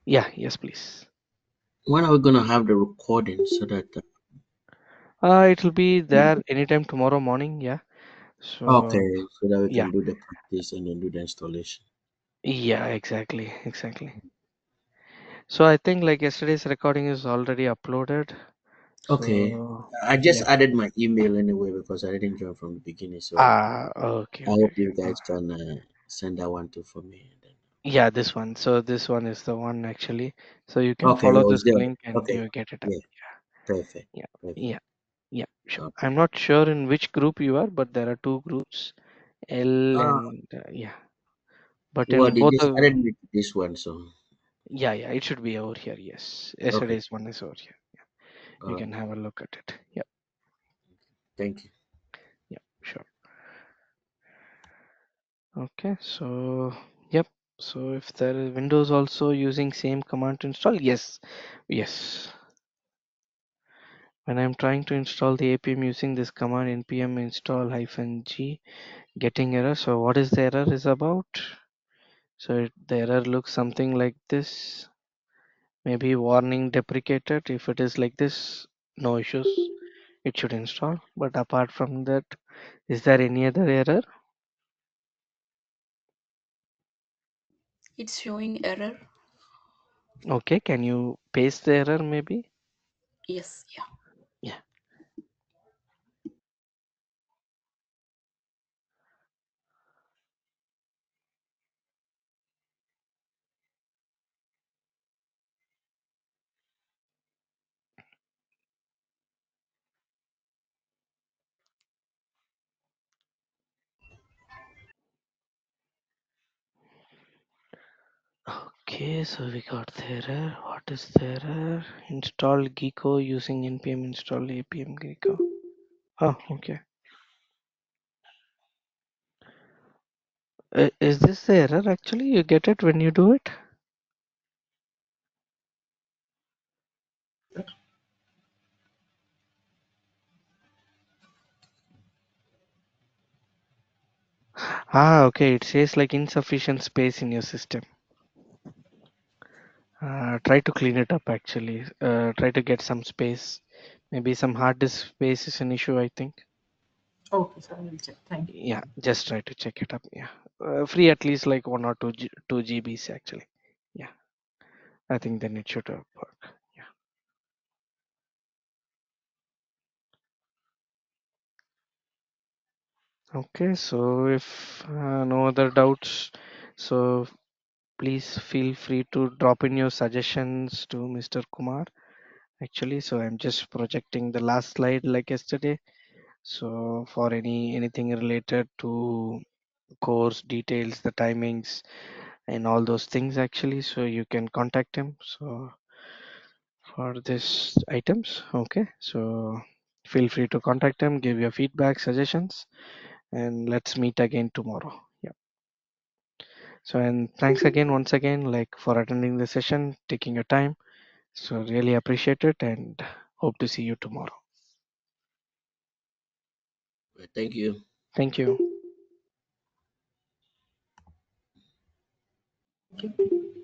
Speaker 2: Yeah, yes, please.
Speaker 6: when are we gonna have the recording so that?
Speaker 2: It will be there anytime tomorrow morning. Yeah. So
Speaker 6: Okay, so that we
Speaker 2: yeah,
Speaker 6: can do the practice and then do the installation.
Speaker 2: yeah, exactly, exactly. So I think like yesterday's recording is already uploaded.
Speaker 6: Okay,
Speaker 2: So
Speaker 6: I just
Speaker 2: yeah.
Speaker 6: added my email anyway because I didn't join from the beginning. So
Speaker 2: Okay,
Speaker 6: I
Speaker 2: okay,
Speaker 6: hope
Speaker 2: okay.
Speaker 6: you guys can send that one too for me. And then.
Speaker 2: Yeah, this one. So this one is the one actually. So you can
Speaker 6: Okay,
Speaker 2: follow
Speaker 6: well, it's
Speaker 2: this
Speaker 6: there.
Speaker 2: link and
Speaker 6: Okay,
Speaker 2: you get it up.
Speaker 6: yeah, perfect,
Speaker 2: Yeah,
Speaker 6: perfect.
Speaker 2: yeah, yeah. Sure.
Speaker 6: Okay.
Speaker 2: I'm not sure in which group you are, but there are two groups, L
Speaker 6: Uh,
Speaker 2: and yeah. But
Speaker 6: well,
Speaker 2: in
Speaker 6: they
Speaker 2: both
Speaker 6: just
Speaker 2: of
Speaker 6: added me to this one, so
Speaker 2: yeah, yeah, it should be over here. Yes,
Speaker 6: okay.
Speaker 2: yesterday's one is over here.
Speaker 6: All
Speaker 2: You
Speaker 6: right,
Speaker 2: can have a look at it. Yeah,
Speaker 6: thank you.
Speaker 2: yeah, sure. Okay, so yep. So if there is Windows also using same command to install, yes, yes. When I'm trying to install the APM using this command npm install -g, getting error. So what is the error is about? So the error looks something like this. maybe warning deprecated. If it is like this, no issues, it should install. But apart from that, is there any other error?
Speaker 7: It's showing error.
Speaker 2: Okay, can you paste the error maybe?
Speaker 7: Yes, yeah.
Speaker 2: Yeah. Okay, so we got the error. What is the error? Install Gecko using npm install Appium Gecko. Oh, okay. Is this the error actually? You get it when you do it? Ah, okay. It says like insufficient space in your system. Try to clean it up actually. Try to get some space. Maybe some hard disk space is an issue, I think.
Speaker 5: Okay, sir, I will check. Thank you.
Speaker 2: Yeah, just try to check it up. Yeah. Free at least like 1 or 2 GBs actually. Yeah. I think then it should work. Yeah. Okay, so if no other doubts, so please feel free to drop in your suggestions to Mr. Kumar. Actually, so I'm just projecting the last slide like yesterday. So for anything related to course details, the timings, and all those things actually, so you can contact him. So for this items, okay. So feel free to contact him, give your feedback, suggestions, and let's meet again tomorrow. Yeah. So and thanks again once again like for attending the session, taking your time. So really appreciate it and hope to see you tomorrow.
Speaker 6: Thank you.
Speaker 2: Thank you.
Speaker 5: Thank you.